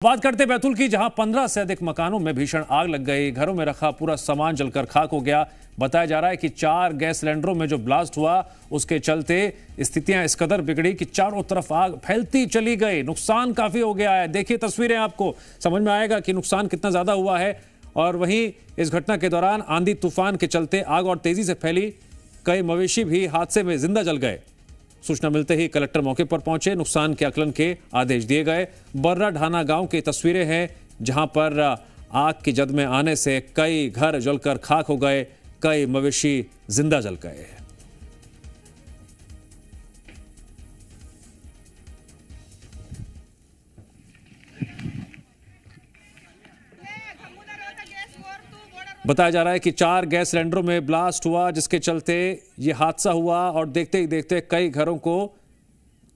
बात करते बैतूल की, जहां 15 से अधिक मकानों में भीषण आग लग गई। घरों में रखा पूरा सामान जलकर खाक हो गया। बताया जा रहा है कि 4 गैस सिलेंडरों में जो ब्लास्ट हुआ उसके चलते स्थितियां इस कदर बिगड़ी कि चारों तरफ आग फैलती चली गई। नुकसान काफी हो गया है। देखिए तस्वीरें, आपको समझ में आएगा कि नुकसान कितना ज्यादा हुआ है। और वहीं इस घटना के दौरान आंधी तूफान के चलते आग और तेजी से फैली। कई मवेशी भी हादसे में जिंदा जल गए। सूचना मिलते ही कलेक्टर मौके पर पहुंचे, नुकसान के आकलन के आदेश दिए गए। बर्रा ढाना गांव की तस्वीरें हैं, जहां पर आग की जद में आने से कई घर जलकर खाक हो गए, कई मवेशी जिंदा जल गए। बताया जा रहा है कि 4 गैस सिलेंडरों में ब्लास्ट हुआ, जिसके चलते यह हादसा हुआ और देखते ही देखते कई घरों को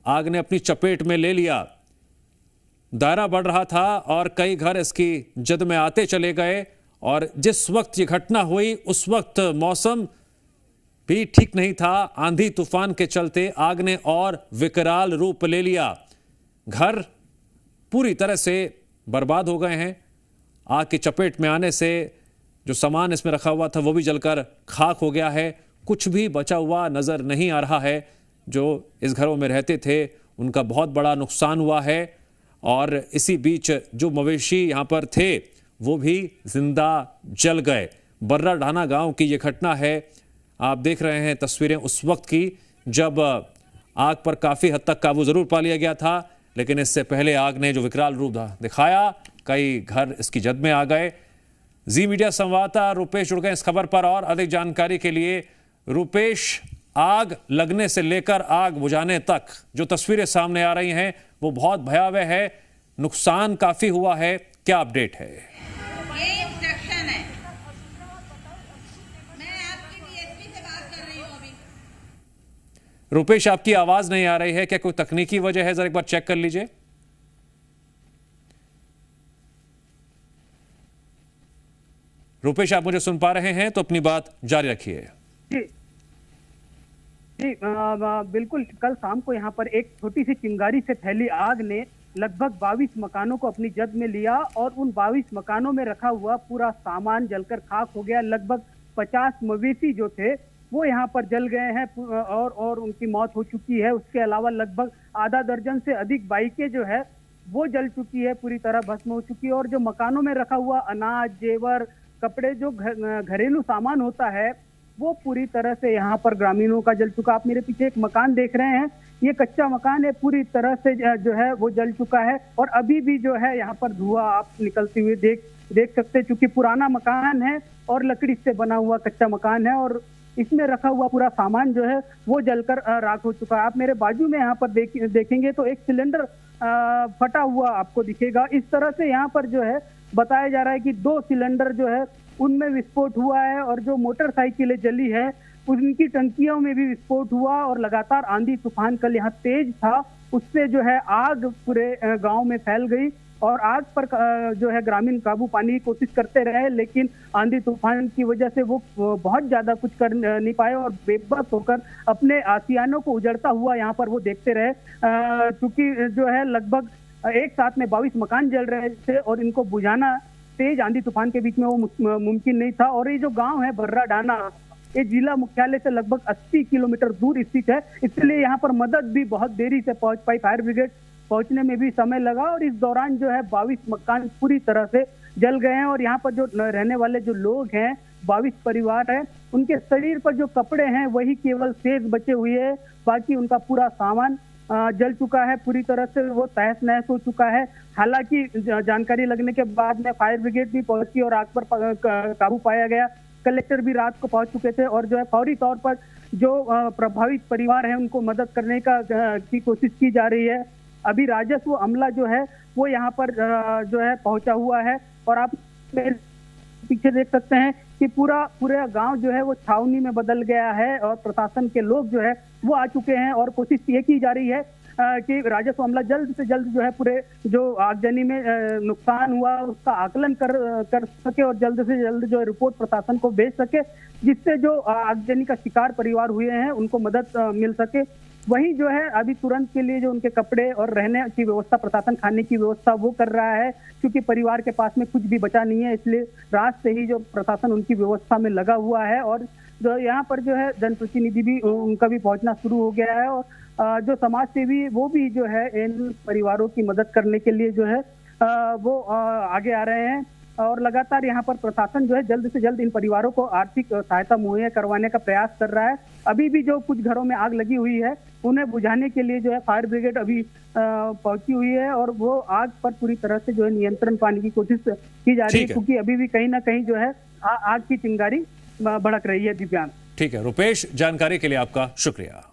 आग ने अपनी चपेट में ले लिया। दायरा बढ़ रहा था और कई घर इसकी जद में आते चले गए। और जिस वक्त ये घटना हुई उस वक्त मौसम भी ठीक नहीं था। आंधी तूफान के चलते आग ने और विकराल रूप ले लिया। घर पूरी तरह से बर्बाद हो गए हैं। आग की चपेट में आने से जो सामान इसमें रखा हुआ था वो भी जलकर खाक हो गया है। कुछ भी बचा हुआ नजर नहीं आ रहा है। जो इस घरों में रहते थे उनका बहुत बड़ा नुकसान हुआ है। और इसी बीच जो मवेशी यहाँ पर थे वो भी जिंदा जल गए। बर्रा ढाना गांव की ये घटना है। आप देख रहे हैं तस्वीरें उस वक्त की जब आग पर काफ़ी हद तक काबू ज़रूर पा लिया गया था, लेकिन इससे पहले आग ने जो विकराल रूप दिखाया, कई घर इसकी जद में आ गए। जी मीडिया संवाददाता रुपेश जुड़ गए इस खबर पर और अधिक जानकारी के लिए। रुपेश, आग लगने से लेकर आग बुझाने तक जो तस्वीरें सामने आ रही हैं वो बहुत भयावह है। नुकसान काफी हुआ है, क्या अपडेट है? ये इंस्ट्रक्शन है। मैं आपकी डीएसपी से बात कर रही हूं अभी। रुपेश, आपकी आवाज नहीं आ रही है, क्या कोई तकनीकी वजह है? जरा एक बार चेक कर लीजिए। रुपेश, आप मुझे सुन पा रहे हैं तो अपनी बात जारी रखिए। जी जी, बिल्कुल। कल शाम को यहाँ पर एक छोटी सी चिंगारी से फैली आग ने लगभग 22 मकानों को अपनी जद में लिया और उन 22 मकानों में रखा हुआ पूरा सामान जलकर खाक हो गया। लगभग 50 मवेशी जो थे वो यहाँ पर जल गए हैं और उनकी मौत हो चुकी है। उसके अलावा लगभग आधा दर्जन से अधिक बाइकें जो है वो जल चुकी है, पूरी तरह भस्म हो चुकी है। और जो मकानों में रखा हुआ अनाज, जेवर, कपड़े, जो घरेलू सामान होता है वो पूरी तरह से यहाँ पर ग्रामीणों का जल चुका। आप मेरे पीछे एक मकान देख रहे हैं, ये कच्चा मकान है, पूरी तरह से जो है वो जल चुका है। और अभी भी जो है यहाँ पर धुआं आप निकलते हुए देख सकते हैं। चूंकि पुराना मकान है और लकड़ी से बना हुआ कच्चा मकान है और इसमें रखा हुआ पूरा सामान जो है वो जलकर राख हो चुका है। आप मेरे बाजू में यहाँ पर देखेंगे तो एक सिलेंडर फटा हुआ आपको दिखेगा। इस तरह से यहाँ पर जो है बताया जा रहा है कि 2 सिलेंडर जो है उनमें विस्फोट हुआ है और जो मोटरसाइकिलें जली है उनकी टंकियों में भी विस्फोट हुआ। और लगातार आंधी तूफान कल यहाँ तेज था, उससे जो है आग पूरे गांव में फैल गई और आग पर जो है ग्रामीण काबू पाने की कोशिश करते रहे, लेकिन आंधी तूफान की वजह से वो बहुत ज्यादा कुछ कर नहीं पाए और बेबस होकर अपने आशियानों को उजड़ता हुआ यहाँ पर वो देखते रहे। क्योंकि जो है लगभग एक साथ में 22 मकान जल रहे थे और इनको बुझाना तेज आंधी तूफान के बीच में वो मुमकिन नहीं था। और ये जो गांव है बर्रा ढाना, ये जिला मुख्यालय से लगभग 80 किलोमीटर दूर स्थित है, इसलिए यहाँ पर मदद भी बहुत देरी से पहुंच पाई। फायर ब्रिगेड पहुंचने में भी समय लगा और इस दौरान जो है 22 मकान पूरी तरह से जल गए हैं। और यहाँ पर जो रहने वाले जो लोग हैं, 22 परिवार है, उनके शरीर पर जो कपड़े हैं वही केवल शेष बचे हुए हैं। बाकी उनका पूरा सामान जल चुका है, पूरी तरह से वो तहस नहस हो चुका है। हालांकि जानकारी लगने के बाद में फायर ब्रिगेड भी पहुंची और आग पर काबू पाया गया। कलेक्टर भी रात को पहुंच चुके थे और जो है फौरी तौर पर जो प्रभावित परिवार है उनको मदद करने की कोशिश की जा रही है। अभी राजस्व अमला जो है वो यहाँ पर जो है पहुंचा हुआ है और आप पीछे देख सकते हैं कि पूरा गांव जो है वो छावनी में बदल गया है और प्रशासन के लोग जो है वो आ चुके हैं और कोशिश ये की जा रही है कि राजस्व अमला जल्द से जल्द जो है पूरे जो आगजनी में नुकसान हुआ उसका आकलन कर सके और जल्द से जल्द जो रिपोर्ट प्रशासन को भेज सके, जिससे जो आगजनी का शिकार परिवार हुए हैं उनको मदद मिल सके। वहीं जो है अभी तुरंत के लिए जो उनके कपड़े और रहने की व्यवस्था, प्रशासन खाने की व्यवस्था वो कर रहा है, क्योंकि परिवार के पास में कुछ भी बचा नहीं है, इसलिए रात से ही जो प्रशासन उनकी व्यवस्था में लगा हुआ है। और जो यहाँ पर जो है जनप्रतिनिधि भी उनका भी पहुंचना शुरू हो गया है, और जो समाज सेवी वो भी जो है इन परिवारों की मदद करने के लिए जो है वो आगे आ रहे हैं। और लगातार यहाँ पर प्रशासन जो है जल्द से जल्द इन परिवारों को आर्थिक सहायता मुहैया करवाने का प्रयास कर रहा है। अभी भी जो कुछ घरों में आग लगी हुई है उन्हें बुझाने के लिए जो है फायर ब्रिगेड अभी पहुंची हुई है, और वो आग पर पूरी तरह से जो है नियंत्रण पाने की कोशिश की जा रही है, क्योंकि अभी भी कहीं ना कहीं जो है आग की चिंगारी भड़क रही है। दिव्यांग। ठीक है रुपेश, जानकारी के लिए आपका शुक्रिया।